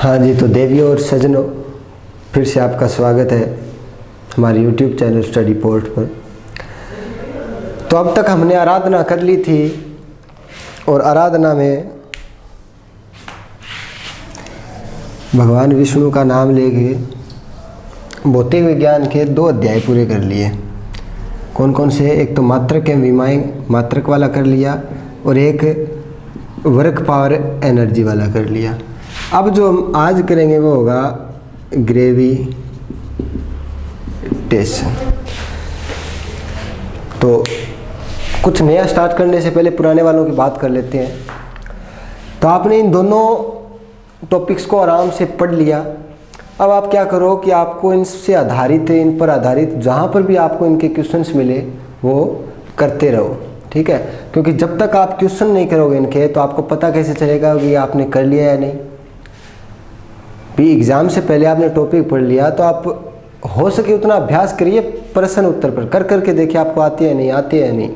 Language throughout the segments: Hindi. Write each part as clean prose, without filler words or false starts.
हाँ जी, तो देवियों और सजनों, फिर से आपका स्वागत है हमारे YouTube चैनल स्टडी पोर्ट पर। तो अब तक हमने आराधना कर ली थी और आराधना में भगवान विष्णु का नाम लेके भौतिक विज्ञान के 2 अध्याय पूरे कर लिए। कौन कौन से? एक तो मात्रक एवं विमाएं, मात्रक वाला कर लिया, और एक वर्क पावर एनर्जी वाला कर लिया। अब जो हम आज करेंगे वो होगा ग्रेविटेशन। तो कुछ नया स्टार्ट करने से पहले पुराने वालों की बात कर लेते हैं। तो आपने इन दोनों टॉपिक्स को आराम से पढ़ लिया। अब आप क्या करो कि आपको इनसे आधारित है, इन पर आधारित जहाँ पर भी आपको इनके क्वेश्चंस मिले वो करते रहो, ठीक है? क्योंकि जब तक आप क्वेश्चन नहीं करोगे इनके तो आपको पता कैसे चलेगा कि आपने कर लिया या नहीं। भी एग्ज़ाम से पहले आपने टॉपिक पढ़ लिया तो आप हो सके उतना अभ्यास करिए प्रश्न उत्तर पर, कर करके देखिए आपको आती है नहीं, आती है नहीं।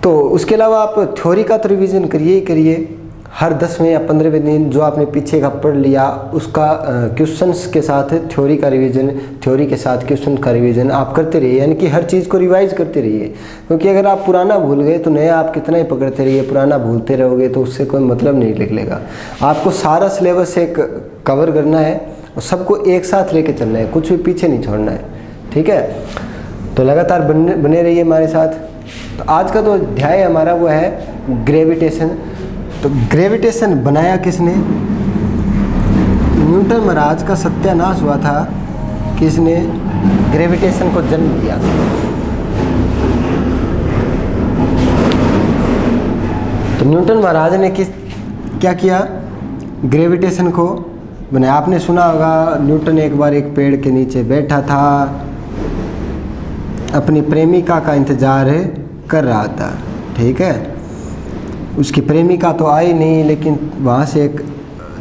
तो उसके अलावा आप थ्योरी का तो रिवीजन करिए ही करिए। हर 10वें या 15वें दिन जो आपने पीछे का पढ़ लिया उसका क्वेश्चंस के साथ थ्योरी का रिवीजन, थ्योरी के साथ क्वेश्चन का रिवीजन आप करते रहिए, यानी कि हर चीज़ को रिवाइज करते रहिए। क्योंकि अगर आप पुराना भूल गए तो नया आप कितना ही पकड़ते रहिए, पुराना भूलते रहोगे तो उससे कोई मतलब नहीं निकलेगा। आपको सारा सिलेबस एक कवर करना है और सबको एक साथ लेके चलना है, कुछ भी पीछे नहीं छोड़ना है, ठीक है? तो लगातार बने रहिए हमारे साथ। तो आज का तो अध्याय हमारा वो है ग्रेविटेशन। तो ग्रेविटेशन बनाया किसने? न्यूटन महाराज का सत्यानाश हुआ था, किसने ग्रेविटेशन को जन्म दिया। तो न्यूटन महाराज ने क्या किया? ग्रेविटेशन को बनाया। आपने सुना होगा न्यूटन एक बार एक पेड़ के नीचे बैठा था, अपनी प्रेमिका का इंतजार कर रहा था, ठीक है? उसकी प्रेमिका तो आई नहीं, लेकिन वहाँ से एक,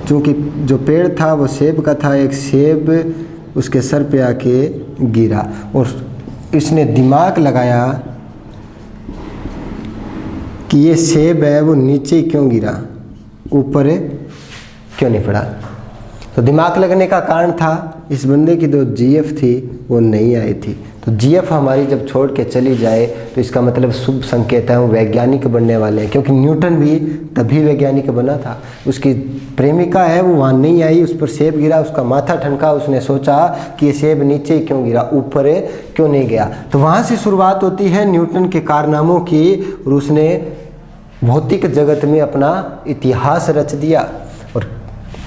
चूँकि जो पेड़ था वो सेब का था, एक सेब उसके सर पे आके गिरा और इसने दिमाग लगाया कि ये सेब है वो नीचे क्यों गिरा, ऊपर क्यों नहीं पड़ा। तो दिमाग लगने का कारण था इस बंदे की जो जीएफ थी वो नहीं आई थी। तो जीएफ हमारी जब छोड़ के चली जाए तो इसका मतलब शुभ संकेत है, वो वैज्ञानिक बनने वाले हैं। क्योंकि न्यूटन भी तभी वैज्ञानिक बना था। उसकी प्रेमिका है वो वहाँ नहीं आई, उस पर सेब गिरा, उसका माथा ठनका, उसने सोचा कि ये सेब नीचे क्यों गिरा, ऊपर क्यों नहीं गया। तो वहाँ से शुरुआत होती है न्यूटन के कारनामों की, और उसने भौतिक जगत में अपना इतिहास रच दिया। और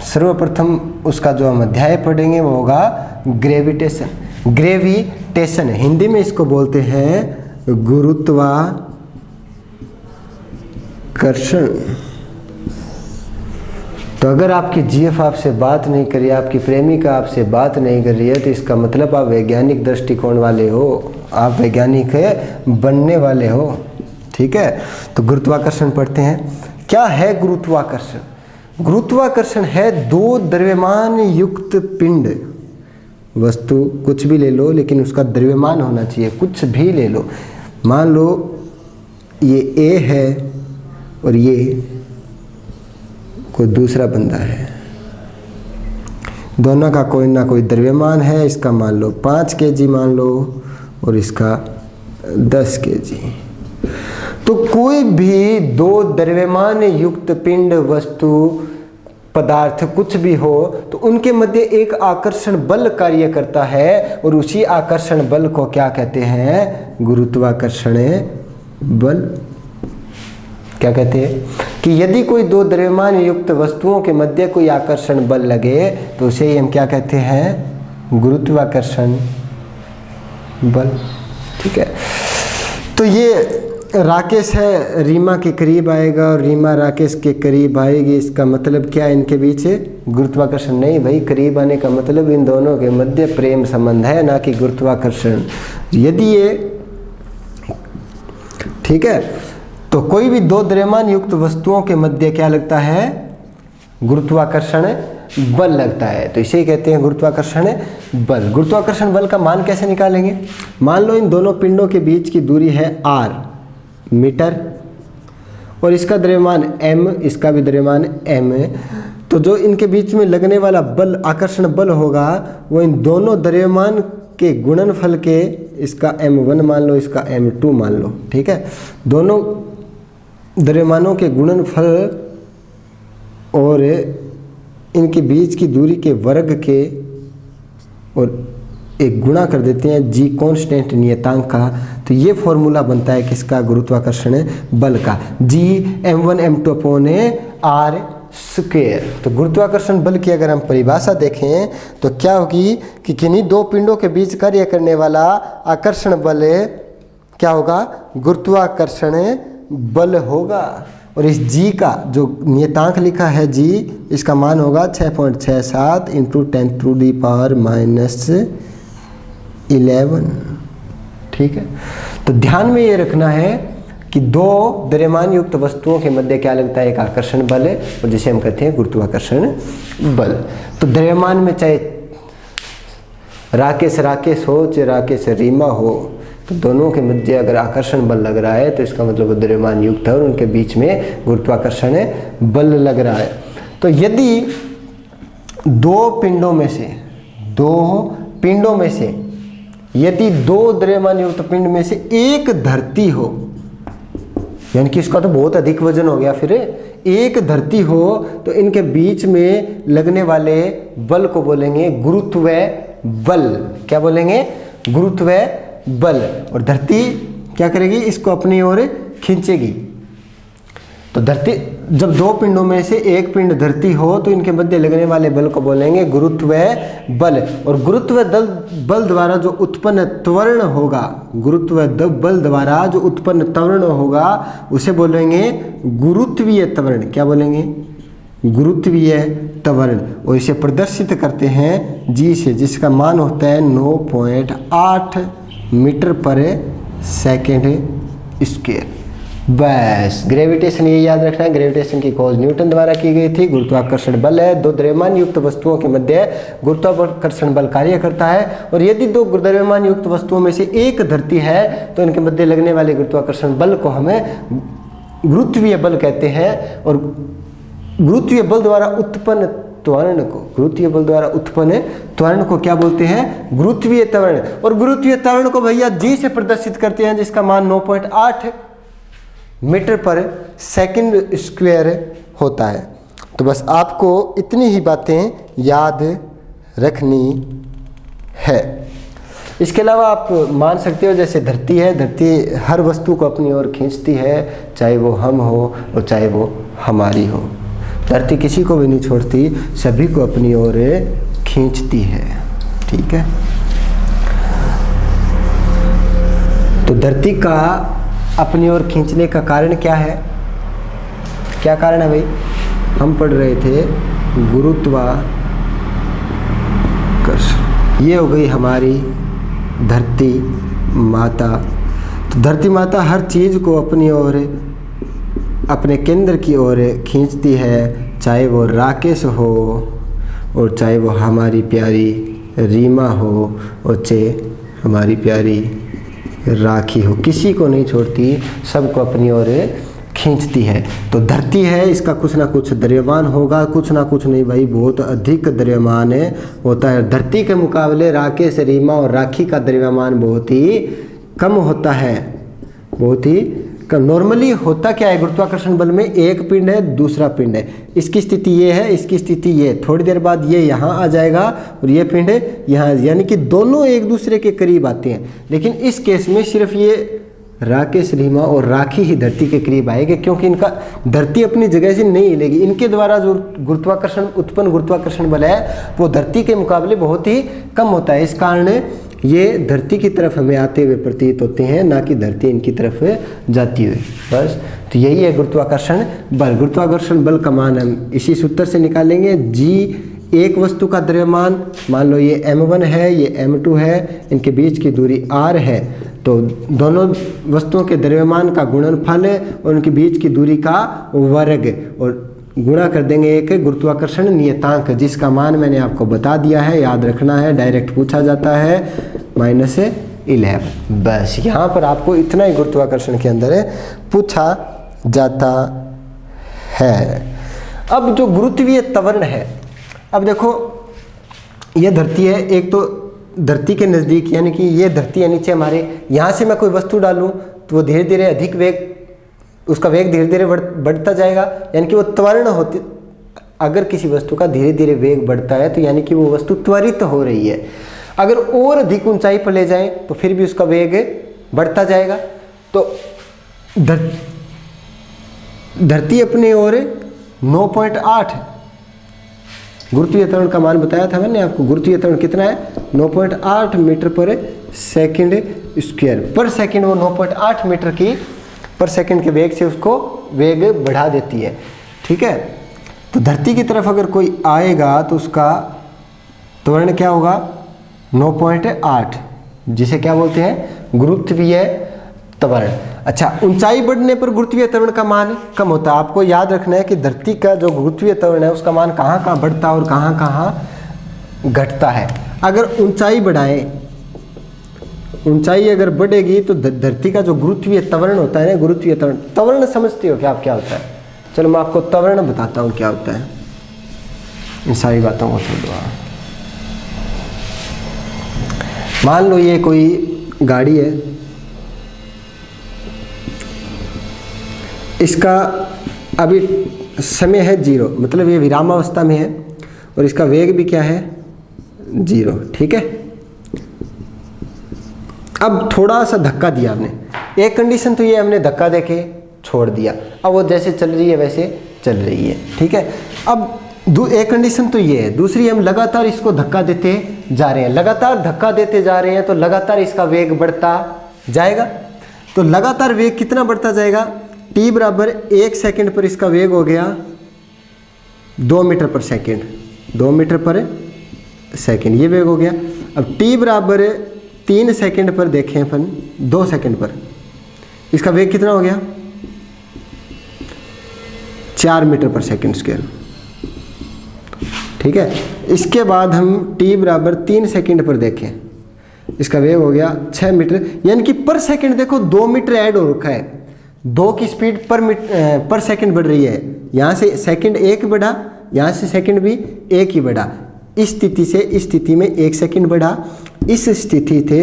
सर्वप्रथम उसका जो हम अध्याय पढ़ेंगे वो होगा ग्रेविटेशन। ग्रेविटेशन हिंदी में इसको बोलते हैं गुरुत्वाकर्षण। तो अगर आपकी जीएफ आपसे बात नहीं कर रही है, आपकी प्रेमिका आपसे बात नहीं कर रही है, तो इसका मतलब आप वैज्ञानिक दृष्टिकोण वाले हो, आप वैज्ञानिक बनने वाले हो, ठीक है? तो गुरुत्वाकर्षण पढ़ते हैं। क्या है गुरुत्वाकर्षण? गुरुत्वाकर्षण है 2 द्रव्यमान युक्त पिंड, वस्तु कुछ भी ले लो लेकिन उसका द्रव्यमान होना चाहिए, कुछ भी ले लो। मान लो ये ए है और ये कोई दूसरा बंदा है, दोनों का कोई ना कोई द्रव्यमान है। इसका मान लो 5 kg मान लो और इसका 10 kg। तो कोई भी 2 द्रव्यमान युक्त पिंड, वस्तु, पदार्थ कुछ भी हो तो उनके मध्य एक आकर्षण बल कार्य करता है, और उसी आकर्षण बल को क्या कहते हैं? गुरुत्वाकर्षण बल। क्या कहते हैं कि यदि कोई 2 द्रव्यमान युक्त वस्तुओं के मध्य कोई आकर्षण बल लगे तो उसे हम क्या कहते हैं? गुरुत्वाकर्षण बल, ठीक है? तो ये राकेश है रीमा के करीब आएगा और रीमा राकेश के करीब आएगी, इसका मतलब क्या है? इनके बीच गुरुत्वाकर्षण नहीं भाई, करीब आने का मतलब इन दोनों के मध्य प्रेम संबंध है, ना कि गुरुत्वाकर्षण। यदि ये, ठीक है, तो कोई भी 2 द्रव्यमान युक्त वस्तुओं के मध्य क्या लगता है? गुरुत्वाकर्षण बल लगता है। तो इसे कहते हैं गुरुत्वाकर्षण बल। गुरुत्वाकर्षण बल का मान कैसे निकालेंगे? मान लो इन दोनों पिंडों के बीच की दूरी है r मीटर और इसका द्रव्यमान m, इसका भी द्रव्यमान m। तो जो इनके बीच में लगने वाला बल, आकर्षण बल होगा, वो इन दोनों द्रव्यमान के गुणनफल के, इसका m1 मान लो, इसका m2 मान लो, ठीक है, दोनों द्रव्यमानों के गुणनफल और इनके बीच की दूरी के वर्ग के और एक गुणा कर देते हैं जी कांस्टेंट नियतांक का। तो ये फॉर्मूला बनता है किसका, गुरुत्वाकर्षण बल का, जी m1 m2 upon r square. तो गुरुत्वाकर्षण बल की अगर हम परिभाषा देखें तो क्या होगी कि किन्हीं दो पिंडों के बीच कार्य करने वाला आकर्षण बल क्या होगा, गुरुत्वाकर्षण बल होगा। और इस g का जो नियतांक लिखा है g, इसका मान होगा 6.67 इंटू 10⁻11। ठीक है, तो ध्यान में ये रखना है कि दो द्रव्यमान युक्त वस्तुओं के मध्य क्या लगता है, एक आकर्षण बल है और जिसे हम कहते हैं गुरुत्वाकर्षण बल। तो द्रव्यमान में चाहे राकेश हो चाहे राकेश रीमा हो, तो दोनों के मध्य अगर आकर्षण बल लग रहा है तो इसका मतलब वो द्रव्यमान युक्त है और उनके बीच में गुरुत्वाकर्षण बल लग रहा है। तो यदि दो पिंडों में से यदि दो द्रव्यमान युक्त पिंड में से एक धरती हो, यानी कि इसका तो बहुत अधिक वजन हो गया, फिर एक धरती हो, तो इनके बीच में लगने वाले बल को बोलेंगे गुरुत्व बल। क्या बोलेंगे, गुरुत्व बल। और धरती क्या करेगी, इसको अपनी ओर खींचेगी। तो धरती, जब दो पिंडों में से एक पिंड धरती हो तो इनके मध्य लगने वाले बल को बोलेंगे गुरुत्व बल। और गुरुत्व बल द्वारा जो उत्पन्न त्वरण होगा, गुरुत्व बल द्वारा जो उत्पन्न त्वरण होगा उसे बोलेंगे गुरुत्वीय त्वरण। क्या बोलेंगे, गुरुत्वीय त्वरण। और इसे प्रदर्शित करते हैं जी से, जिसका मान होता है 9.8 मीटर पर सेकेंड स्क्वायर। बस ग्रेविटेशन ये याद रखना है, ग्रेविटेशन की खोज न्यूटन द्वारा की गई थी। गुरुत्वाकर्षण बल है, दो द्रव्यमान युक्त वस्तुओं के मध्य गुरुत्वाकर्षण बल कार्य करता है। और यदि दो द्रव्यमान युक्त वस्तुओं में से एक धरती है तो इनके मध्य लगने वाले गुरुत्वाकर्षण बल को हमें गुरुत्वीय बल कहते हैं। और गुरुत्वीय बल द्वारा उत्पन्न त्वरण को, गुरुत्वीय बल द्वारा उत्पन्न त्वरण को क्या बोलते हैं, गुरुत्वीय त्वरण। और गुरुत्वीय त्वरण को भैया जी से प्रदर्शित करते हैं, जिसका मान 9.8 मीटर पर सेकंड स्क्वायर होता है। तो बस आपको इतनी ही बातें याद रखनी है। इसके अलावा आप मान सकते हो, जैसे धरती है, धरती हर वस्तु को अपनी ओर खींचती है, चाहे वो हम हो और चाहे वो हमारी हो। धरती किसी को भी नहीं छोड़ती, सभी को अपनी ओर खींचती है। ठीक है, तो धरती का अपनी ओर खींचने का कारण क्या है, क्या कारण है भाई, हम पढ़ रहे थे गुरुत्वाकर्षण। ये हो गई हमारी धरती माता। तो धरती माता हर चीज़ को अपनी ओर, अपने केंद्र की ओर खींचती है, चाहे वो राकेश हो और चाहे वो हमारी प्यारी रीमा हो और चाहे हमारी प्यारी राखी हो, किसी को नहीं छोड़ती, सबको अपनी ओर खींचती है। तो धरती है, इसका कुछ ना कुछ द्रव्यमान होगा, कुछ ना कुछ नहीं भाई, बहुत अधिक द्रव्यमान होता है। धरती के मुकाबले राकेश, रीमा और राखी का द्रव्यमान बहुत ही कम होता है, बहुत ही कम। नॉर्मली होता क्या है, गुरुत्वाकर्षण बल में एक पिंड है, दूसरा पिंड है, इसकी स्थिति ये है, इसकी स्थिति ये, थोड़ी देर बाद ये यहाँ आ जाएगा और ये पिंड यहाँ, यानी कि दोनों एक दूसरे के करीब आते हैं। लेकिन इस केस में सिर्फ ये राकेश, रीमा और राखी ही धरती के करीब आएंगे, क्योंकि इनका धरती अपनी जगह से नहीं हिलेगी। इनके द्वारा जो गुरुत्वाकर्षण उत्पन्न गुरुत्वाकर्षण बल है वो धरती के मुकाबले बहुत ही कम होता है। इस कारण ये धरती की तरफ हमें आते हुए प्रतीत होते हैं, ना कि धरती इनकी तरफ जाती हुई। बस, तो यही है गुरुत्वाकर्षण बल। गुरुत्वाकर्षण बल का मान हम इसी सूत्र से निकालेंगे। जी एक वस्तु का द्रव्यमान, मान लो ये m1 है, ये m2 है, इनके बीच की दूरी r है, तो दोनों वस्तुओं के द्रव्यमान का गुणनफल और उनके बीच की दूरी का वर्ग, और गुणा कर देंगे एक गुरुत्वाकर्षण नियतांक, जिसका मान मैंने आपको बता दिया है, याद रखना है, डायरेक्ट पूछा जाता है, -11। बस यहाँ पर आपको इतना ही गुरुत्वाकर्षण के अंदर पूछा जाता है। अब जो गुरुत्वीय त्वरण है, अब देखो ये धरती है, एक तो धरती के नज़दीक यानी कि ये धरती है नीचे हमारे, यहाँ से मैं कोई वस्तु डालूँ तो वो धीरे धीरे अधिक वेग, उसका वेग धीरे धीरे बढ़ता जाएगा, यानी कि वो त्वरण होती, अगर किसी वस्तु का धीरे धीरे वेग बढ़ता है तो यानी कि वो वस्तु त्वरित हो रही है। अगर और अधिक ऊंचाई पर ले जाएं तो फिर भी उसका वेग बढ़ता जाएगा। तो धरती अपनी ओर 9.8 गुरुत्वीय त्वरण का मान बताया था मैंने आपको। गुरुत्वीय त्वरण कितना है? 9.8 मीटर पर सेकंड स्क्वायर पर सेकंड। वो 9.8 मीटर की पर सेकंड के वेग से उसको वेग बढ़ा देती है, ठीक है। तो धरती की तरफ अगर कोई आएगा तो उसका त्वरण क्या होगा? 9.8, जिसे क्या बोलते हैं? गुरुत्वीय त्वरण। अच्छा, ऊंचाई बढ़ने पर गुरुत्वीय त्वरण का मान कम होता है। आपको याद रखना है कि धरती का जो गुरुत्वीय त्वरण है उसका मान कहाँ कहाँ बढ़ता है और कहाँ कहाँ घटता है। अगर ऊंचाई बढ़ाएं, ऊंचाई अगर बढ़ेगी तो धरती का जो गुरुत्वीय त्वरण होता है ना, गुरुत्वीय त्वरण, त्वरण समझते हो क्या आप क्या होता है? चलो मैं आपको त्वरण बताता हूँ क्या होता है, इन सारी बातों को छोड़ दो। मान लो ये कोई गाड़ी है, इसका अभी समय है 0, मतलब ये विरामावस्था में है और इसका वेग भी क्या है? 0, ठीक है। अब थोड़ा सा धक्का दिया आपने, एक कंडीशन तो ये हमने धक्का देके छोड़ दिया, अब वो जैसे चल रही है वैसे चल रही है, ठीक है। अब एक कंडीशन तो ये है, दूसरी हम लगातार इसको धक्का देते जा रहे हैं, लगातार धक्का देते जा रहे हैं तो लगातार इसका वेग बढ़ता जाएगा। तो लगातार वेग कितना बढ़ता जाएगा? t बराबर 1 सेकंड पर इसका वेग हो गया 2 मीटर पर सेकंड, 2 मीटर पर सेकंड ये वेग हो गया। अब t बराबर 3 सेकंड पर देखें अपन, 2 सेकंड पर इसका वेग कितना हो गया? 4 मीटर पर सेकंड स्क्वायर, ठीक है। इसके बाद हम t बराबर 3 सेकंड पर देखें, इसका वेग हो गया 6 मीटर, यानी कि पर सेकंड देखो 2 मीटर ऐड हो रखा है, 2 की स्पीड पर सेकंड बढ़ रही है। यहाँ से सेकंड 1 बढ़ा, यहाँ से सेकंड भी 1 ही बढ़ा। इस स्थिति से इस स्थिति में 1 सेकंड बढ़ा, इस स्थिति थे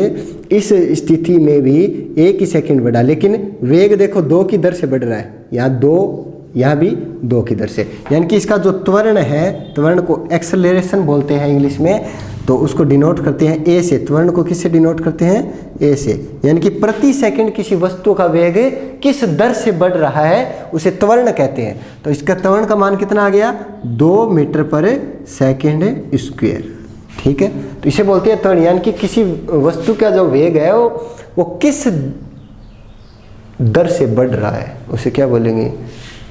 इस स्थिति में भी 1 ही सेकंड बढ़ा, लेकिन वेग देखो 2 की दर से बढ़ रहा है। यहाँ 2, यहाँ भी 2 की दर से, यानी कि इसका जो त्वरण है, त्वरण को एक्सेलरेशन बोलते हैं इंग्लिश में, तो उसको डिनोट करते हैं ए से। त्वरण को किससे डिनोट करते हैं? ए से। यानी कि प्रति सेकंड किसी वस्तु का वेग किस दर से बढ़ रहा है उसे त्वरण कहते हैं। तो इसका त्वरण का मान कितना आ गया? 2 मीटर पर सेकंड स्क्वायर, ठीक है। तो इसे बोलते हैं त्वरण, यानी कि किसी वस्तु का जो वेग है वो किस दर से बढ़ रहा है उसे क्या बोलेंगे?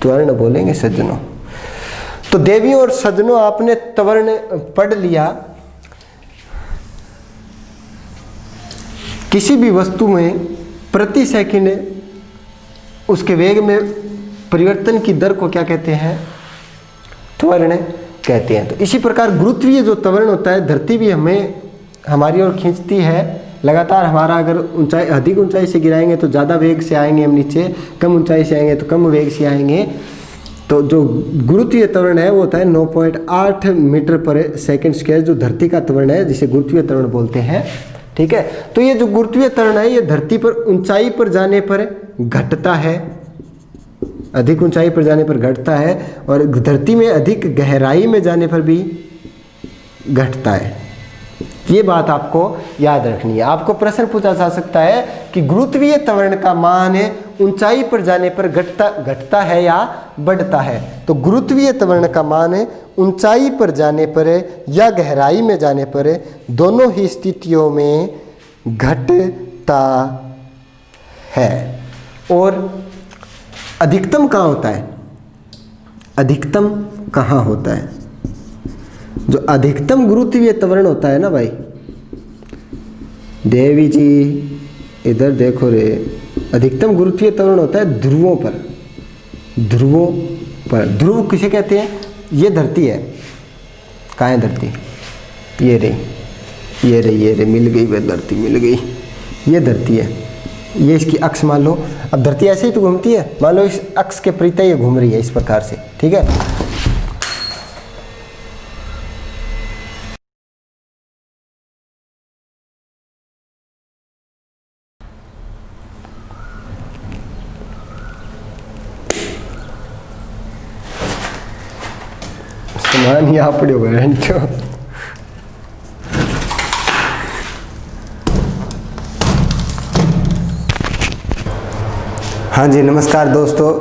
त्वरण बोलेंगे सज्जनों। तो देवियों और सज्जनों, आपने त्वरण पढ़ लिया। किसी भी वस्तु में प्रति सेकंड उसके वेग में परिवर्तन की दर को क्या कहते हैं? त्वरण कहते हैं। तो इसी प्रकार गुरुत्वीय जो त्वरण होता है, धरती भी हमें हमारी ओर खींचती है लगातार। हमारा अगर ऊंचाई, अधिक ऊंचाई से गिराएंगे तो ज़्यादा वेग से आएंगे हम नीचे, कम ऊंचाई से आएंगे तो कम वेग से आएंगे। तो जो गुरुत्वीय त्वरण है वो होता है 9.8 मीटर पर सेकंड स्क्वायर, जो धरती का त्वरण है जिसे गुरुत्वीय त्वरण बोलते हैं, ठीक है। तो ये जो गुरुत्वीय त्वरण है ये धरती पर ऊंचाई पर जाने पर घटता है, अधिक ऊंचाई पर जाने पर घटता है, और धरती में अधिक गहराई में जाने पर भी घटता है। ये बात आपको याद रखनी है। आपको प्रश्न पूछा जा सकता है कि गुरुत्वीय त्वरण का मान ऊंचाई पर जाने पर घटता है या बढ़ता है। तो गुरुत्वीय त्वरण का मान ऊंचाई पर जाने पर या गहराई में जाने पर, दोनों ही स्थितियों में घटता है। और अधिकतम कहाँ होता है? अधिकतम कहाँ होता है? जो अधिकतम गुरुत्वीय त्वरण होता है ना भाई, देवी जी इधर देखो रे, अधिकतम गुरुत्वीय त्वरण होता है ध्रुवों पर। ध्रुवों पर, ध्रुव किसे कहते हैं? ये धरती है, कहाँ है धरती? ये रही, ये रही, ये रही, मिल गई वह धरती, मिल गई। ये धरती है, ये इसकी अक्ष मान लो। अब धरती ऐसे ही तो घूमती है, मान लो इस अक्ष के प्रति ये घूम रही है इस प्रकार से, ठीक है। मान ही आप पड़े घंटो। हाँ जी, नमस्कार दोस्तों,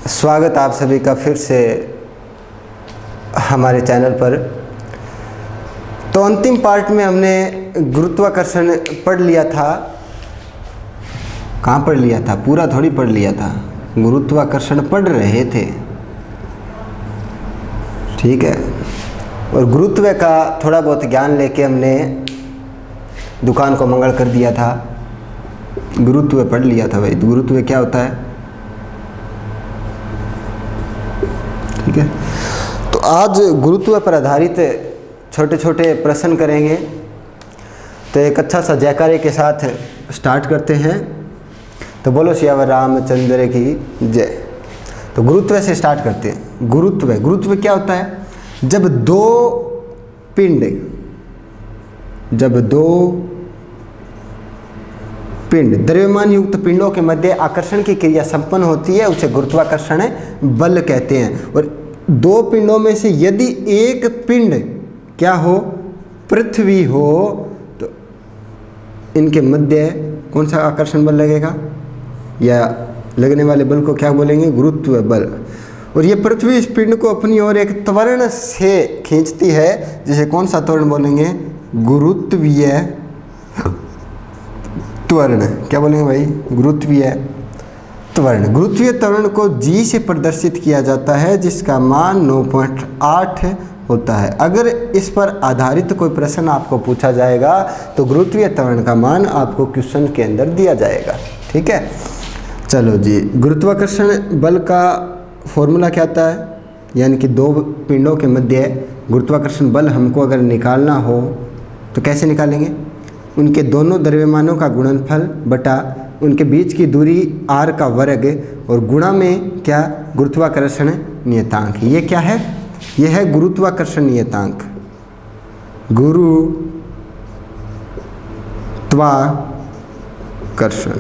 स्वागत आप सभी का फिर से हमारे चैनल पर। तो अंतिम पार्ट में हमने गुरुत्वाकर्षण पढ़ लिया था। कहाँ पढ़ लिया था? पूरा थोड़ी पढ़ लिया था, गुरुत्वाकर्षण पढ़ रहे थे, ठीक है। और गुरुत्व का थोड़ा बहुत ज्ञान लेके हमने दुकान को मंगल कर दिया था। गुरुत्व पढ़ लिया था भाई, गुरुत्व क्या होता है, ठीक है। तो आज गुरुत्व पर आधारित छोटे छोटे प्रश्न करेंगे। तो एक अच्छा सा जयकारे के साथ स्टार्ट करते हैं। तो बोलो सियावर रामचंद्र की जय। तो गुरुत्व से स्टार्ट करते हैं। गुरुत्व क्या होता है? जब दो पिंड द्रव्यमान युक्त पिंडों के मध्य आकर्षण की क्रिया संपन्न होती है, उसे गुरुत्वाकर्षण बल कहते हैं। और दो पिंडों में से यदि एक पिंड क्या हो, पृथ्वी हो, तो इनके मध्य कौन सा आकर्षण बल लगेगा, या लगने वाले बल को क्या बोलेंगे? गुरुत्व बल। और ये पृथ्वी इस पिंड को अपनी ओर एक त्वरण से खींचती है, जिसे कौन सा त्वरण बोलेंगे? गुरुत्वीय त्वरण। क्या बोलेंगे भाई? गुरुत्वीय त्वरण। गुरुत्वीय त्वरण को G से प्रदर्शित किया जाता है, जिसका मान 9.8 होता है। अगर इस पर आधारित कोई प्रश्न आपको पूछा जाएगा तो गुरुत्वीय त्वरण का मान आपको क्वेश्चन के अंदर दिया जाएगा, ठीक है। चलो जी, गुरुत्वाकर्षण बल का फॉर्मूला क्या आता है? यानी कि दो पिंडों के मध्य गुरुत्वाकर्षण बल हमको अगर निकालना हो तो कैसे निकालेंगे? उनके दोनों द्रव्यमानों का गुणनफल बटा उनके बीच की दूरी r का वर्ग और गुणा में क्या? गुरुत्वाकर्षण नियतांक। ये क्या है? यह है गुरुत्वाकर्षण नियतांक। गुरुत्वाकर्षण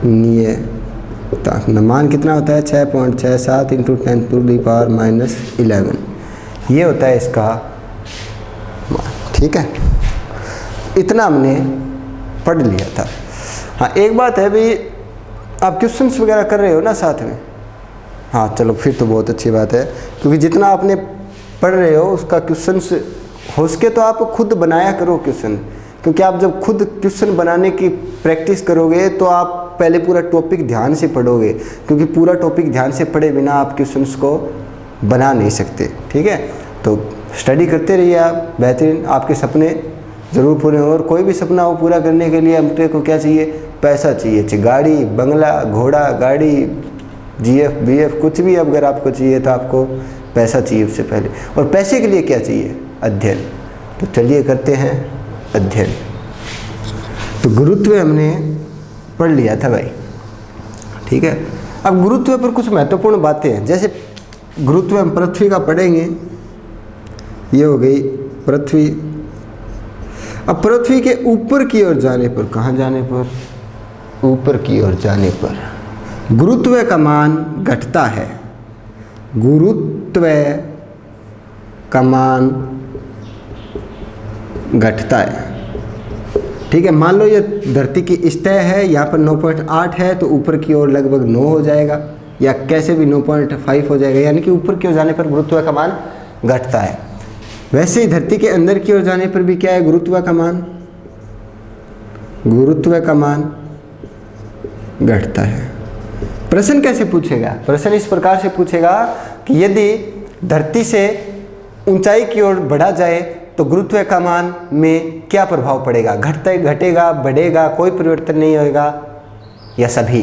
नियतांक मान कितना होता है? 6.67 × 10⁻⁻11। ये होता है इसका मान, ठीक है। इतना हमने पढ़ लिया था। हाँ, एक बात है भाई, आप क्वेश्चंस वगैरह कर रहे हो ना साथ में? हाँ चलो, फिर तो बहुत अच्छी बात है, क्योंकि जितना आपने पढ़ रहे हो उसका क्वेश्चंस हो सके तो आप खुद बनाया करो क्वेश्चन। क्योंकि आप जब खुद क्वेश्चन बनाने की प्रैक्टिस करोगे तो आप पहले पूरा टॉपिक ध्यान से पढ़ोगे, क्योंकि पूरा टॉपिक ध्यान से पढ़े बिना आप क्वेश्चंस को बना नहीं सकते, ठीक है। तो स्टडी करते रहिए आप, बेहतरीन आपके सपने ज़रूर पूरे हों। और कोई भी सपना हो पूरा करने के लिए हमको को क्या चाहिए? पैसा चाहिए। गाड़ी, बंगला, घोड़ा, गाड़ी, GF BF कुछ भी अगर आपको चाहिए तो आपको पैसा चाहिए उससे पहले। और पैसे के लिए क्या चाहिए? अध्ययन। तो चलिए करते हैं अध्ययन। तो गुरुत्व हमने पढ़ लिया था भाई, ठीक है। अब गुरुत्व पर कुछ महत्वपूर्ण बातें हैं, जैसे गुरुत्व हम पृथ्वी का पढ़ेंगे। ये हो गई पृथ्वी। अब पृथ्वी के ऊपर की ओर जाने पर, कहाँ जाने पर? ऊपर की ओर जाने पर गुरुत्व का मान घटता है। गुरुत्व का मान घटता है, ठीक है। मान लो ये धरती की सतह है, यहाँ पर 9.8 है, तो ऊपर की ओर लगभग 9 हो जाएगा, या कैसे भी 9.5 हो जाएगा, यानी कि ऊपर की ओर जाने पर गुरुत्व का मान घटता है। वैसे ही धरती के अंदर की ओर जाने पर भी क्या है? गुरुत्व का मान घटता है। प्रश्न कैसे पूछेगा? प्रश्न इस प्रकार से पूछेगा कि यदि धरती से ऊंचाई की ओर बढ़ा जाए तो गुरुत्व का मान में क्या प्रभाव पड़ेगा? घटेगा, बढ़ेगा, कोई परिवर्तन नहीं होगा, या सभी?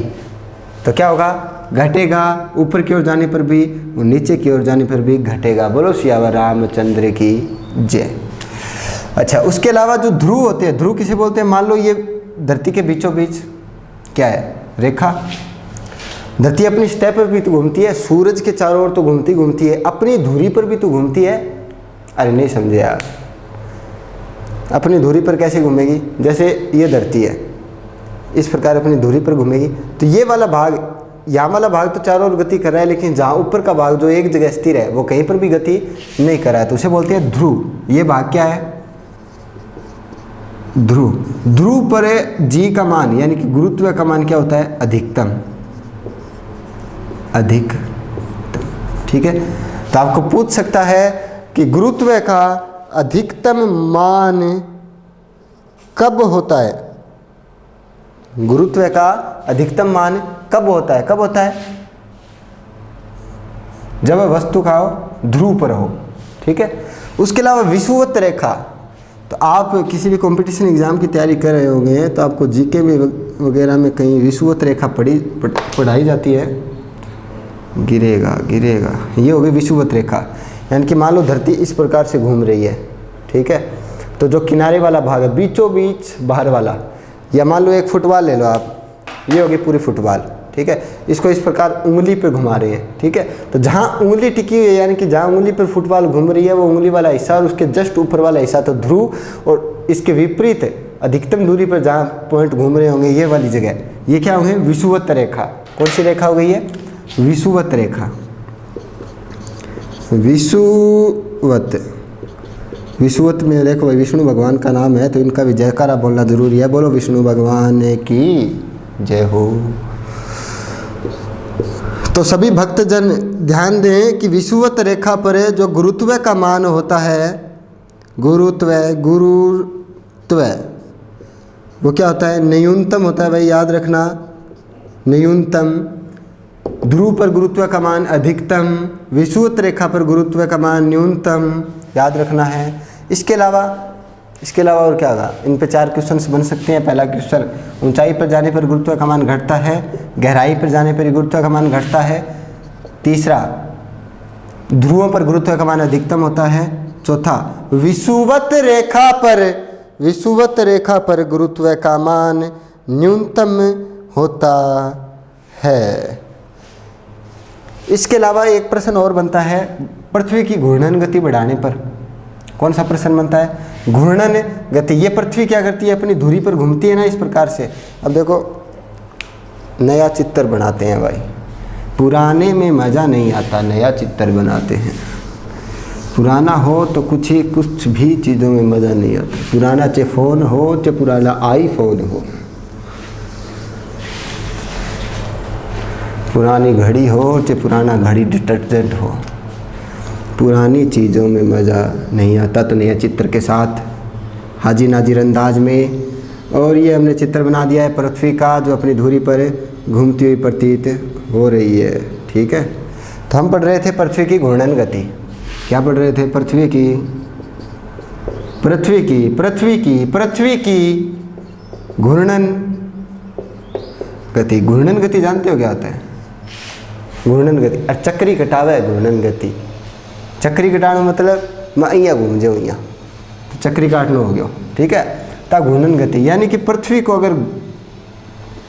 तो क्या होगा? घटेगा। ऊपर की ओर जाने पर भी और नीचे की ओर जाने पर भी घटेगा। बोलो सियावर रामचंद्र की जय। अच्छा, उसके अलावा जो ध्रुव होते हैं, ध्रुव किसे बोलते हैं? मान लो ये धरती के बीचों बीच क्या है? रेखा। धरती अपनी सतह पर भी तो घूमती है, सूरज के चारों ओर तो घूमती है, अपनी धुरी पर भी तो घूमती है। अरे नहीं समझे यार, अपनी धुरी पर कैसे घूमेगी? जैसे ये धरती है, इस प्रकार अपनी धुरी पर घूमेगी। तो ये वाला भाग, यहाँ वाला भाग तो चारों ओर गति कर रहा है, लेकिन जहाँ ऊपर का भाग जो एक जगह स्थिर है वो कहीं पर भी गति नहीं कर रहा है, तो उसे बोलते हैं ध्रुव। ये भाग क्या है? ध्रुव। ध्रुव पर जी का मान यानी कि गुरुत्व का मान क्या होता है? अधिकतम। अधिकतम, ठीक है। तो आपको पूछ सकता है कि गुरुत्व का अधिकतम मान कब होता है? गुरुत्व का अधिकतम मान कब होता है? कब होता है? जब वस्तु का ध्रुव पर हो, ठीक है। उसके अलावा विषुवत रेखा, तो आप किसी भी कंपटीशन एग्जाम की तैयारी कर रहे होंगे तो आपको जीके में वगैरह में कहीं विषुवत रेखा पढ़ाई जाती है। गिरेगा गिरेगा, ये हो गई विषुवत रेखा, यानी कि मान लो धरती इस प्रकार से घूम रही है, ठीक है। तो जो किनारे वाला भाग है बीचों बीच बाहर वाला, या मान लो एक फुटबॉल ले लो आप, ये होगी पूरी फुटबॉल, ठीक है। इसको इस प्रकार उंगली पे घुमा रही है, ठीक है। तो जहाँ उंगली टिकी हुई है यानी कि जहाँ उंगली पर फुटबॉल घूम रही है वो उंगली वाला हिस्सा और उसके जस्ट ऊपर वाला हिस्सा तो ध्रुव, और इसके विपरीत अधिकतम दूरी पर जहाँ पॉइंट घूम रहे होंगे ये वाली जगह, ये क्या होंगे? विषुवत रेखा। कौन सी रेखा हो गई है? विषुवत रेखा। विषुवत, विषुवत में देखो भाई विष्णु भगवान का नाम है तो इनका भी जयकारा बोलना जरूरी है। बोलो विष्णु भगवान की जय हो। तो सभी भक्तजन ध्यान दें कि विषुवत रेखा पर जो गुरुत्व का मान होता है, गुरुत्व वो क्या होता है? न्यूनतम होता है भाई, याद रखना, न्यूनतम। ध्रुव पर गुरुत्व का मान अधिकतम, विषुवत रेखा पर गुरुत्व का मान न्यूनतम, याद रखना है। इसके अलावा और क्या होगा? इन पे 4 क्वेश्चंस बन सकते हैं। पहला क्वेश्चन, ऊंचाई पर जाने पर गुरुत्व का मान घटता है, गहराई पर जाने पर गुरुत्व का मान घटता है। तीसरा, ध्रुवों पर गुरुत्व का मान अधिकतम होता है। चौथा, विषुवत रेखा पर गुरुत्व का मान न्यूनतम होता है। इसके अलावा एक प्रश्न और बनता है, पृथ्वी की घूर्णन गति बढ़ाने पर। कौन सा प्रश्न बनता है? घूर्णन गति। ये पृथ्वी क्या करती है? अपनी धुरी पर घूमती है ना इस प्रकार से। अब देखो नया चित्र बनाते हैं भाई, पुराने में मज़ा नहीं आता, नया चित्र बनाते हैं। पुराना हो तो कुछ भी चीज़ों में मज़ा नहीं आता। पुराना चाहे फ़ोन हो चाहे पुराना आईफोन हो, पुरानी घड़ी हो चाहे पुराना घड़ी डिटर्जेंट हो, पुरानी चीज़ों में मज़ा नहीं आता। तो नया चित्र के साथ हाजी नाजिर अंदाज में, और ये हमने चित्र बना दिया है पृथ्वी का जो अपनी धुरी पर घूमती हुई प्रतीत हो रही है, ठीक है। तो हम पढ़ रहे थे पृथ्वी की घूर्णन गति। क्या पढ़ रहे थे? पृथ्वी की घूर्णन गति। घूर्णन गति जानते हो क्या होता है? घूर्णन गति और चक्री कटावा है घूर्णन गति। चक्री कटाना मतलब मैं अइया घूम जाऊँ यहाँ, तो चक्री काटना हो गया, ठीक है। ता घूर्णन गति यानी कि पृथ्वी को अगर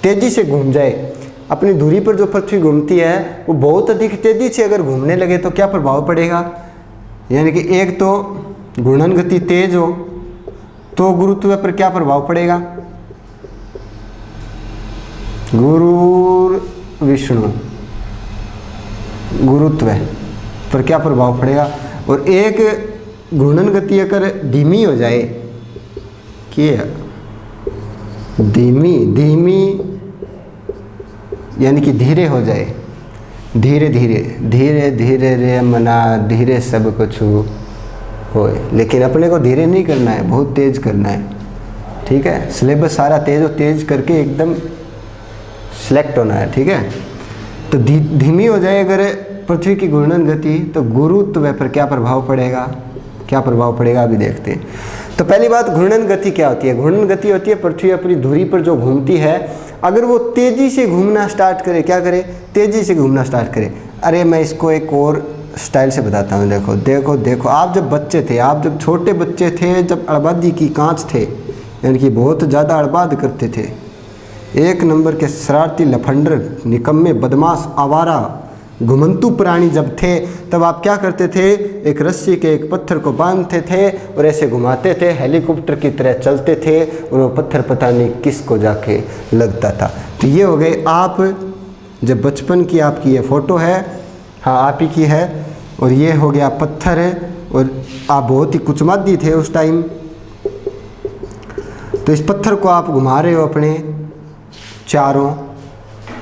तेज़ी से घूम जाए, अपनी धुरी पर जो पृथ्वी घूमती है वो बहुत अधिक तेज़ी से अगर घूमने लगे तो क्या प्रभाव पड़ेगा? यानी कि एक तो घूर्णन गति तेज हो तो गुरुत्व पर क्या प्रभाव पड़ेगा? गुरुत्व पर क्या प्रभाव पड़ेगा? और एक घूर्णन गति अगर धीमी हो जाए, क्या धीमी यानी कि धीरे हो जाए, धीरे रे मना धीरे सब कुछ होए, लेकिन अपने को धीरे नहीं करना है, बहुत तेज करना है, ठीक है। सिलेबस सारा तेज करके एकदम सिलेक्ट होना है, ठीक है। तो धीमी हो जाए अगर पृथ्वी की घूर्णन गति तो गुरुत्व पर क्या प्रभाव पड़ेगा? अभी देखते हैं। तो पहली बात, घूर्णन गति क्या होती है? घूर्णन गति होती है पृथ्वी अपनी धुरी पर जो घूमती है, अगर वो तेज़ी से घूमना स्टार्ट करे, क्या करे? तेज़ी से घूमना स्टार्ट करे। अरे मैं इसको एक और स्टाइल से बताता हूँ। देखो आप जब बच्चे थे, आप जब छोटे बच्चे थे, जब अड़बादी की कांच थे, यानी कि बहुत ज़्यादा अड़बाद करते थे, एक नंबर के शरारती लफंडर निकम्मे बदमाश आवारा घुमंतु प्राणी जब थे, तब आप क्या करते थे? एक रस्सी के एक पत्थर को बांधते थे और ऐसे घुमाते थे, हेलीकॉप्टर की तरह चलते थे और वो पत्थर पता नहीं किसको जाके लगता था। तो ये हो गए आप जब बचपन की आपकी ये फ़ोटो है, हाँ आप ही की है, और ये हो गया पत्थर है, और आप बहुत ही कुचमादी थे उस टाइम। तो इस पत्थर को आप घुमा रहे हो अपने चारों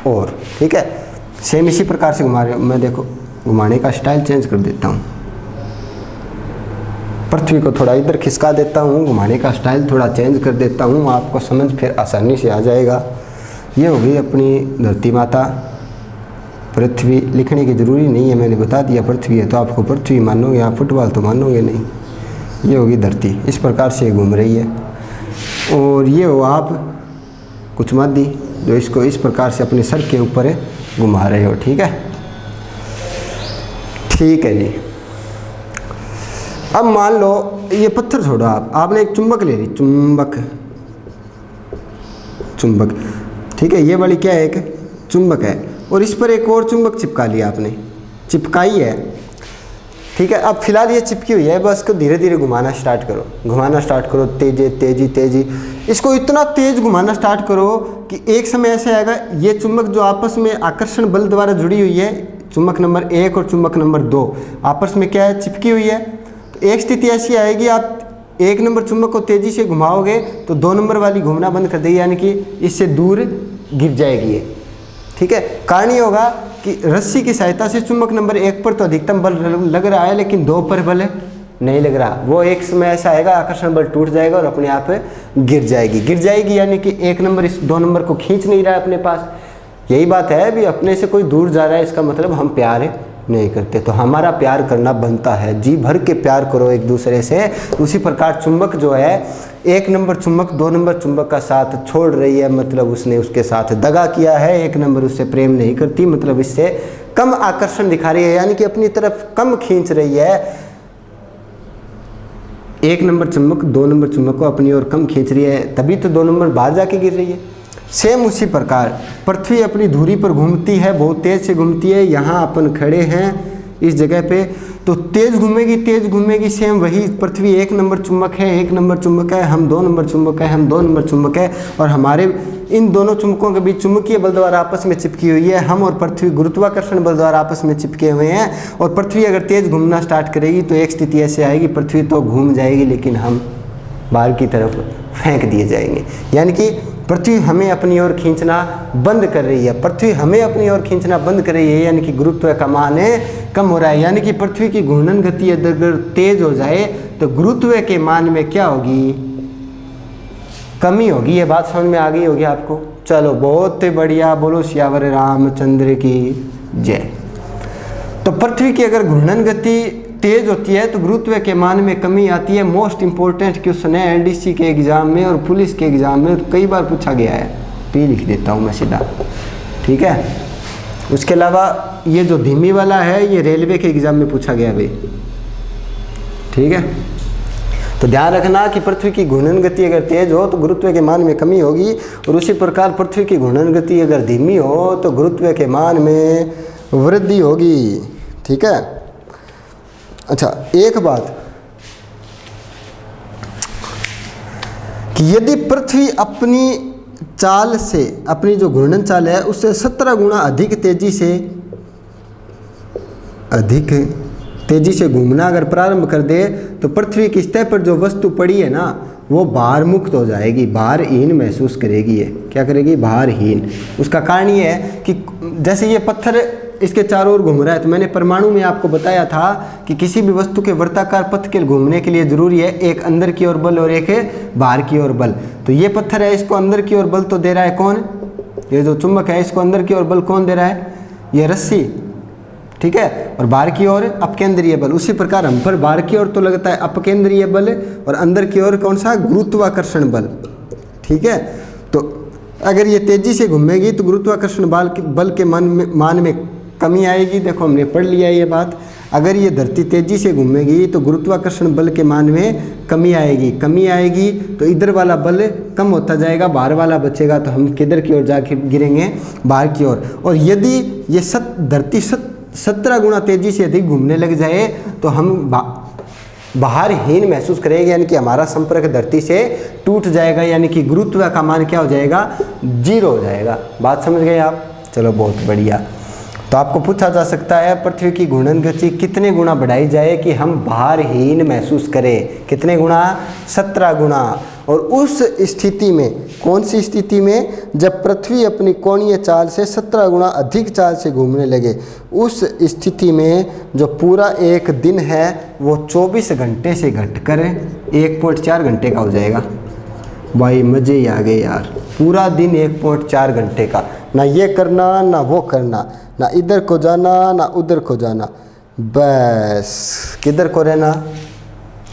ओर, ठीक है, सेम इसी प्रकार से घुमा रहे हो। मैं देखो घुमाने का स्टाइल चेंज कर देता हूँ, पृथ्वी को थोड़ा इधर खिसका देता हूँ, घुमाने का स्टाइल थोड़ा चेंज कर देता हूँ, आपको समझ फिर आसानी से आ जाएगा। ये हो गई अपनी धरती माता। पृथ्वी लिखने की ज़रूरी नहीं है, मैंने बता दिया पृथ्वी है तो आपको पृथ्वी मानोगे, आप फुटबॉल तो मानोगे नहीं। ये होगी धरती, इस प्रकार से घूम रही है। और ये हो आप कुचमादी, जो इसको इस प्रकार से अपने सर के ऊपर घुमा रहे हो, ठीक है। ठीक है जी। अब मान लो ये पत्थर छोड़ो, आपने एक चुंबक ले ली, चुंबक, ठीक है, ये वाली क्या है, एक चुंबक है, और इस पर एक और चुंबक चिपका लिया आपने, चिपकाई है, ठीक है। अब फिलहाल ये चिपकी हुई है, बस इसको धीरे धीरे घुमाना स्टार्ट करो, घुमाना स्टार्ट करो, तेजी। इसको इतना तेज घुमाना स्टार्ट करो कि एक समय ऐसे आएगा, ये चुंबक जो आपस में आकर्षण बल द्वारा जुड़ी हुई है, चुंबक नंबर 1 और चुंबक नंबर 2 आपस में क्या है, चिपकी हुई है। तो एक स्थिति ऐसी आएगी, आप 1 नंबर चुंबक को तेजी से घुमाओगे तो 2 नंबर वाली घूमना बंद कर देगी, यानी कि इससे दूर गिर जाएगी ये, ठीक है। कारण ये होगा कि रस्सी की सहायता से चुंबक नंबर 1 पर तो अधिकतम बल लग रहा है, लेकिन 2 पर बल नहीं लग रहा। वो एक समय ऐसा आएगा, आकर्षण बल टूट जाएगा और अपने आप गिर जाएगी, यानी कि 1 नंबर इस 2 नंबर को खींच नहीं रहा है अपने पास। यही बात है, भी अपने से कोई दूर जा रहा है, इसका मतलब हम प्यार नहीं करते। तो हमारा प्यार करना बनता है, जी भर के प्यार करो एक दूसरे से। उसी प्रकार चुंबक जो है, 1 नंबर चुंबक 2 नंबर चुंबक का साथ छोड़ रही है, मतलब उसने उसके साथ दगा किया है। 1 नंबर उससे प्रेम नहीं करती, मतलब इससे कम आकर्षण दिखा रही है, यानी कि अपनी तरफ कम खींच रही है। 1 नंबर चुंबक 2 नंबर चुंबक को अपनी ओर कम खींच रही है, तभी तो 2 नंबर बाहर जाके गिर रही है। सेम उसी प्रकार पृथ्वी अपनी धुरी पर घूमती है, बहुत तेज से घूमती है। यहाँ अपन खड़े हैं इस जगह पे, तो तेज घूमेगी। सेम वही पृथ्वी 1 नंबर चुंबक है, 1 नंबर चुंबक है, हम 2 नंबर चुंबक है, हम 2 नंबर चुंबक है, और हमारे इन दोनों चुंबकों के बीच चुंबकीय बल द्वारा आपस में चिपकी हुई है। हम और पृथ्वी गुरुत्वाकर्षण बल द्वारा आपस में चिपके हुए हैं। और पृथ्वी अगर तेज घूमना स्टार्ट करेगी तो एक स्थिति ऐसे आएगी, पृथ्वी तो घूम जाएगी, लेकिन हम बाहर की तरफ फेंक दिए जाएंगे, यानी कि पृथ्वी हमें अपनी ओर खींचना बंद कर रही है। पृथ्वी हमें अपनी ओर खींचना बंद कर रही है, यानी कि गुरुत्व का मान कम हो रहा है। यानी कि पृथ्वी की घूर्णन गति अगर तेज हो जाए तो गुरुत्व के मान में क्या होगी, कमी होगी। ये बात समझ में आ गई होगी आपको। चलो बहुत बढ़िया, बोलो सियावर रामचंद्र की जय। तो पृथ्वी की अगर घूर्णन गति तेज होती है तो गुरुत्व के मान में कमी आती है। मोस्ट इंपॉर्टेंट क्वेश्चन है एलडीसी के एग्जाम में और पुलिस के एग्जाम में, तो कई बार पूछा गया है। पी लिख देता हूँ मैं सीधा, ठीक है। उसके अलावा ये जो धीमी वाला है ये रेलवे के एग्जाम में पूछा गया भाई, ठीक है। तो ध्यान रखना कि पृथ्वी की घूर्णन गति अगर तेज हो तो गुरुत्व के मान में कमी होगी, और उसी प्रकार पृथ्वी की घूर्णन गति अगर धीमी हो तो गुरुत्व के मान में वृद्धि होगी, ठीक है। अच्छा, एक बात कि यदि पृथ्वी अपनी चाल से, अपनी जो घूर्णन चाल है उससे 17 गुना अधिक तेजी से घूमना अगर प्रारंभ कर दे तो पृथ्वी की सतह पर जो वस्तु पड़ी है ना वो भार मुक्त हो जाएगी, भारहीन महसूस करेगी। ये क्या करेगी, भारहीन। उसका कारण ये है कि जैसे ये पत्थर इसके चारों ओर घूम रहा है, तो मैंने परमाणु में आपको बताया था कि किसी भी वस्तु के वृत्ताकार पथ के घूमने के लिए जरूरी है एक अंदर की ओर बल और एक बाहर की ओर बल। तो ये पत्थर है, इसको अंदर की ओर बल तो दे रहा है कौन, ये जो चुंबक है इसको अंदर की ओर बल कौन दे रहा है, ये रस्सी, ठीक है। और बाहर की ओर अपकेंद्रीय बल। उसी प्रकार हम पर बाहर की ओर तो लगता है अपकेंद्रीय बल और अंदर की ओर कौन सा, गुरुत्वाकर्षण बल, ठीक है। तो अगर ये तेजी से घूमेगी तो गुरुत्वाकर्षण बल के मान में कमी आएगी। देखो हमने पढ़ लिया ये बात। अगर ये धरती तेजी से घूमेगी तो गुरुत्वाकर्षण बल के मान में कमी आएगी तो इधर वाला बल कम होता जाएगा, बाहर वाला बचेगा, तो हम किधर की ओर जाके गिरेंगे, बाहर की ओर। और यदि ये धरती 17 गुना तेजी से अधिक घूमने लग जाए तो हम भारहीन महसूस करेंगे, यानी कि हमारा संपर्क धरती से टूट जाएगा, यानी कि गुरुत्व का मान क्या हो जाएगा, 0 हो जाएगा। बात समझ गए आप। चलो बहुत बढ़िया। तो आपको पूछा जा सकता है पृथ्वी की घूर्णन गति कितने गुना बढ़ाई जाए कि हम भारहीन महसूस करें? कितने गुना? 17 गुना। और उस स्थिति में, कौन सी स्थिति में? जब पृथ्वी अपनी कोणीय चाल से 17 गुना अधिक चाल से घूमने लगे, उस स्थिति में जो पूरा एक दिन है वो 24 घंटे से घटकर 1.4 घंटे का हो जाएगा। भाई मज़े ही आ गए यार, पूरा दिन 1.4 घंटे का, ना ये करना ना वो करना, ना इधर को जाना ना उधर को जाना, बस किधर को रहना?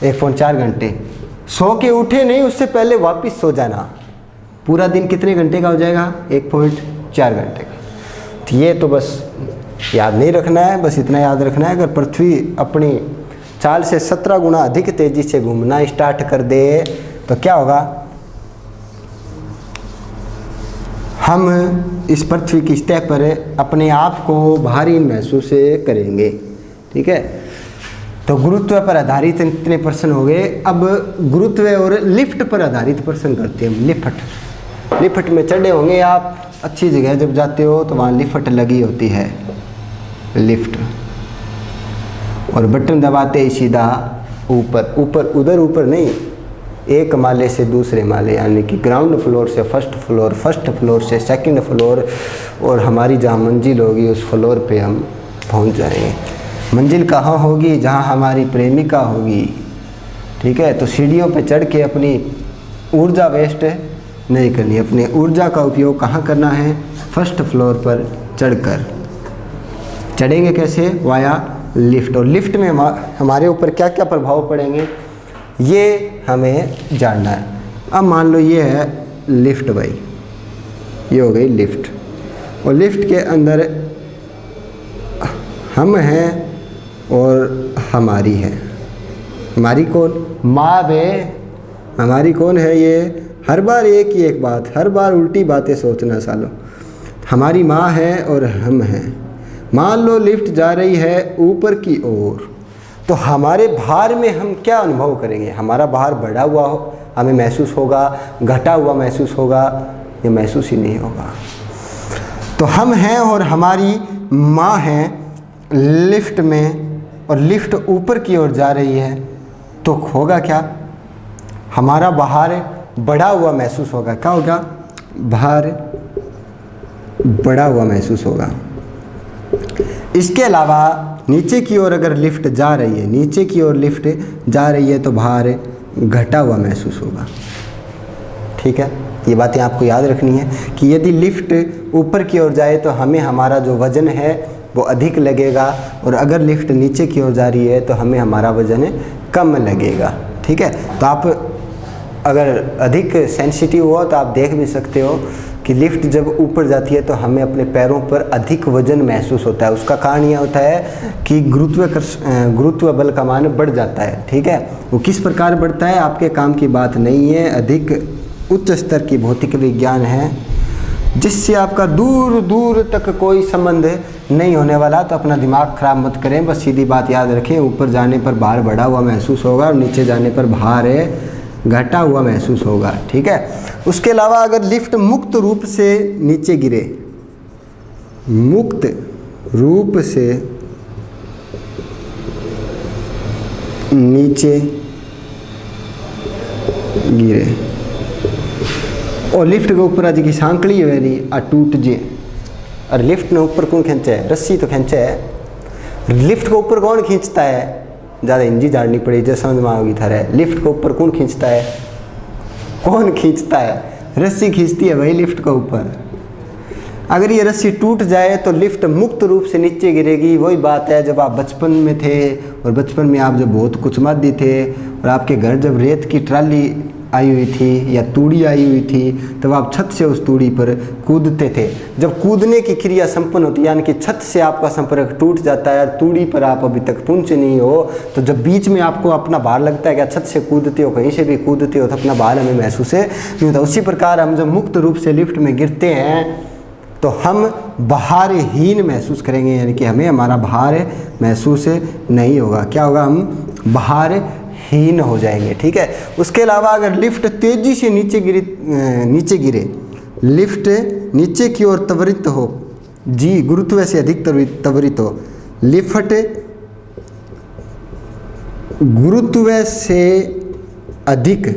1.4 घंटे। सो के उठे नहीं, उससे पहले वापस सो जाना। पूरा दिन कितने घंटे का हो जाएगा? 1.4 घंटे का। तो ये तो बस याद नहीं रखना है, बस इतना याद रखना है, अगर पृथ्वी अपनी चाल से 17 गुना अधिक तेज़ी से घूमना स्टार्ट कर दे तो क्या होगा? हम इस पृथ्वी की सतह पर अपने आप को भारी महसूस करेंगे। ठीक है, तो गुरुत्व पर आधारित इतने प्रश्न हो गए। अब गुरुत्व और लिफ्ट पर आधारित प्रश्न करते हैं। लिफ्ट में चढ़े होंगे आप, अच्छी जगह जब जाते हो तो वहाँ लिफ्ट लगी होती है, लिफ्ट, और बटन दबाते ही सीधा ऊपर उधर ऊपर नहीं, एक माले से दूसरे माले, यानी कि ग्राउंड फ्लोर से फर्स्ट फ्लोर से सेकंड फ्लोर, और हमारी जहाँ मंजिल होगी उस फ्लोर पे हम पहुँच जाएंगे। मंजिल कहाँ होगी? जहाँ हमारी प्रेमिका होगी। ठीक है, तो सीढ़ियों पे चढ़ के अपनी ऊर्जा वेस्ट नहीं करनी, अपनी ऊर्जा का उपयोग कहाँ करना है? फर्स्ट फ्लोर पर चढ़कर। चढ़ेंगे कैसे? Via lift. और लिफ्ट में हमारे ऊपर क्या क्या प्रभाव पड़ेंगे ये हमें जानना है। अब मान लो ये है लिफ्ट, भाई ये हो गई लिफ्ट, और लिफ्ट के अंदर हम हैं और हमारी है। हमारी कौन? माँ बे। हमारी कौन है? ये हर बार एक ही एक बात, हर बार उल्टी बातें सोचना सालों। हमारी माँ है और हम हैं। मान लो लिफ्ट जा रही है ऊपर की ओर, तो हमारे भार में हम क्या अनुभव करेंगे? हमारा भार बढ़ा हुआ हो हमें महसूस होगा, घटा हुआ महसूस होगा, ये महसूस ही नहीं होगा। तो हम हैं और हमारी माँ हैं लिफ्ट में, और लिफ्ट ऊपर की ओर जा रही है, तो होगा क्या? हमारा भार बढ़ा हुआ महसूस होगा। क्या होगा? भार बढ़ा हुआ महसूस होगा। इसके अलावा नीचे की ओर अगर लिफ्ट जा रही है, नीचे की ओर लिफ्ट जा रही है, तो भार घटा हुआ महसूस होगा। ठीक है, ये बातें आपको याद रखनी है कि यदि लिफ्ट ऊपर की ओर जाए तो हमें हमारा जो वज़न है वो अधिक लगेगा, और अगर लिफ्ट नीचे की ओर जा रही है तो हमें हमारा वज़न कम लगेगा। ठीक है, तो आप अगर अधिक सेंसिटिव हो तो आप देख भी सकते हो कि लिफ्ट जब ऊपर जाती है तो हमें अपने पैरों पर अधिक वजन महसूस होता है। उसका कारण यह होता है कि गुरुत्व बल का मान बढ़ जाता है। ठीक है, वो किस प्रकार बढ़ता है आपके काम की बात नहीं है, अधिक उच्च स्तर की भौतिक विज्ञान है जिससे आपका दूर दूर तक कोई संबंध नहीं होने वाला। तो अपना दिमाग खराब मत करें, बस सीधी बात याद रखें, ऊपर जाने पर भार बढ़ा हुआ महसूस होगा और नीचे जाने पर भार घटा हुआ महसूस होगा। ठीक है, उसके अलावा अगर लिफ्ट मुक्त रूप से नीचे गिरे, मुक्त रूप से नीचे गिरे और लिफ्ट के ऊपर आज की सांकड़ी है रही आ टूट जे, और लिफ्ट ने ऊपर कौन खींचा है? रस्सी तो खींचा है। लिफ्ट के ऊपर कौन खींचता है? ज़्यादा हिंदी जाननी पड़ी जो समझ में आओगी थारे। लिफ्ट के ऊपर कौन खींचता है? कौन खींचता है? रस्सी खींचती है भाई लिफ्ट के ऊपर। अगर ये रस्सी टूट जाए तो लिफ्ट मुक्त रूप से नीचे गिरेगी। वही बात है जब आप बचपन में थे और बचपन में आप जब बहुत कुछ मादी थे और आपके घर जब रेत की ट्राली आई हुई थी या तूड़ी आई हुई थी, तब आप छत से उस तूड़ी पर कूदते थे। जब कूदने की क्रिया संपन्न होती है, यानी कि छत से आपका संपर्क टूट जाता है और तूड़ी पर आप अभी तक पहुंचे नहीं हो, तो जब बीच में आपको अपना भार लगता है कि छत से कूदते हो, कहीं से भी कूदते हो, तो अपना भार हमें महसूस नहीं होता। उसी प्रकार हम जब मुक्त रूप से लिफ्ट में गिरते हैं तो हम भारहीन महसूस करेंगे, यानी कि हमें हमारा भार महसूस नहीं होगा। क्या होगा? हम भारहीन हो जाएंगे। ठीक है, उसके अलावा अगर लिफ्ट तेजी से नीचे गिरे, लिफ्ट नीचे की ओर त्वरित हो, जी गुरुत्व से अधिक त्वरित हो। लिफ्ट गुरुत्व से अधिक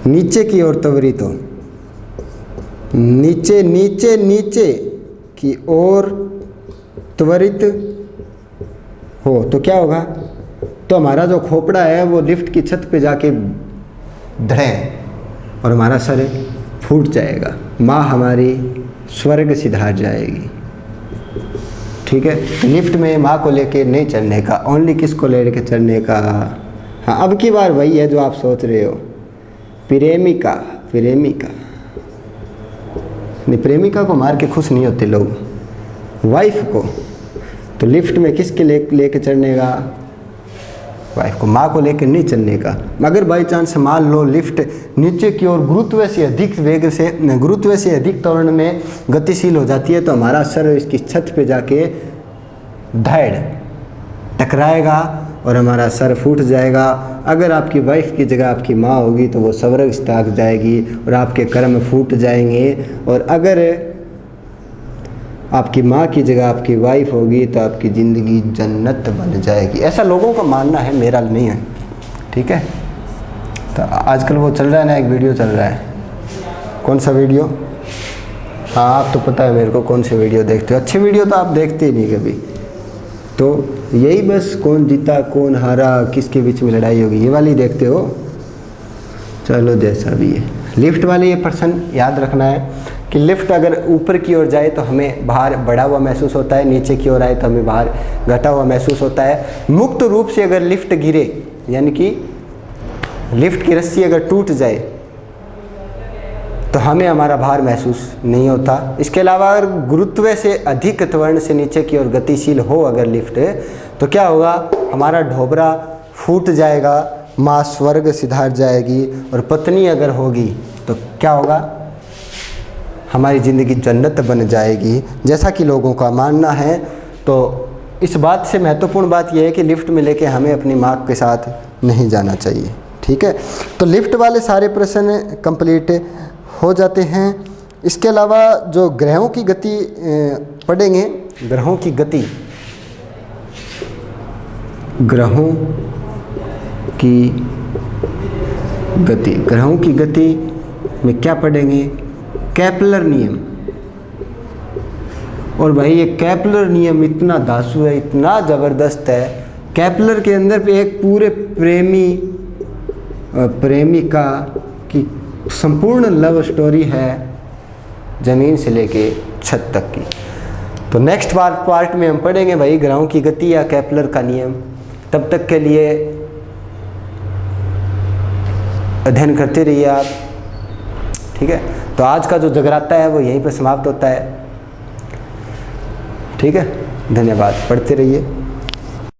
नीचे की ओर त्वरित हो, नीचे नीचे नीचे की ओर त्वरित हो तो क्या होगा, तो हमारा जो खोपड़ा है वो लिफ्ट की छत पे जाके धड़े और हमारा सर फूट जाएगा, माँ हमारी स्वर्ग सिधार जाएगी। ठीक है, तो लिफ्ट में माँ को लेके नहीं चढ़ने का, ओनली किसको लेके चढ़ने का। हाँ, अब की बार वही है जो आप सोच रहे हो, प्रेमिका। प्रेमिका नहीं, प्रेमिका को मार के खुश नहीं होते लोग, वाइफ को। तो लिफ्ट में किसके लेके चढ़ने का, वाइफ को, माँ को लेकर नहीं चलने का। मगर बाई चांस मान लो लिफ्ट नीचे की ओर गुरुत्व से अधिक वेग से, गुरुत्व से अधिक त्वरण में गतिशील हो जाती है तो हमारा सर इसकी छत पे जाके धड़ टकराएगा और हमारा सर फूट जाएगा। अगर आपकी वाइफ की जगह आपकी माँ होगी तो वो स्वर्ग सिधार जाएगी और आपके कर्म फूट जाएंगे, और अगर आपकी माँ की जगह आपकी वाइफ होगी तो आपकी ज़िंदगी जन्नत बन जाएगी। ऐसा लोगों का मानना है, मेरा नहीं है। ठीक है, तो आजकल वो चल रहा है ना, एक वीडियो चल रहा है। कौन सा वीडियो? हाँ, आप तो पता है मेरे को कौन से वीडियो देखते हो। अच्छे वीडियो तो आप देखते ही नहीं कभी, तो यही बस कौन जीता कौन हारा, किसके बीच में लड़ाई होगी, ये वाली देखते हो। चलो जैसा भी है, लिफ्ट वाले ये पर्सन याद रखना है कि लिफ्ट अगर ऊपर की ओर जाए तो हमें बाहर बढ़ा हुआ महसूस होता है, नीचे की ओर आए तो हमें बाहर घटा हुआ महसूस होता है। मुक्त रूप से अगर लिफ्ट गिरे, यानी कि लिफ्ट की रस्सी अगर टूट जाए तो हमें हमारा भार महसूस नहीं होता। इसके अलावा अगर गुरुत्व से अधिक त्वरण से नीचे की ओर गतिशील हो अगर लिफ्ट, तो क्या होगा, हमारा ढोबरा फूट जाएगा, माँ स्वर्ग सिधार जाएगी, और पत्नी अगर होगी तो क्या होगा, हमारी ज़िंदगी जन्नत बन जाएगी, जैसा कि लोगों का मानना है। तो इस बात से महत्वपूर्ण बात यह है कि लिफ्ट में लेके हमें अपनी माँ के साथ नहीं जाना चाहिए। ठीक है, तो लिफ्ट वाले सारे प्रश्न कंप्लीट हो जाते हैं। इसके अलावा जो ग्रहों की गति पढ़ेंगे, ग्रहों की गति, ग्रहों की गति, ग्रहों की गति में क्या पढ़ेंगे, केपलर नियम। और भाई ये केपलर नियम इतना धांसू है, इतना ज़बरदस्त है। केपलर के अंदर पे एक पूरे प्रेमिका की संपूर्ण लव स्टोरी है, ज़मीन से लेके छत तक की। तो नेक्स्ट पार्ट में हम पढ़ेंगे भाई ग्रहों की गति या केपलर का नियम। तब तक के लिए अध्ययन करते रहिए आप। ठीक है, तो आज का जो जगराता है वो यहीं पर समाप्त होता है। ठीक है, धन्यवाद, पढ़ते रहिए।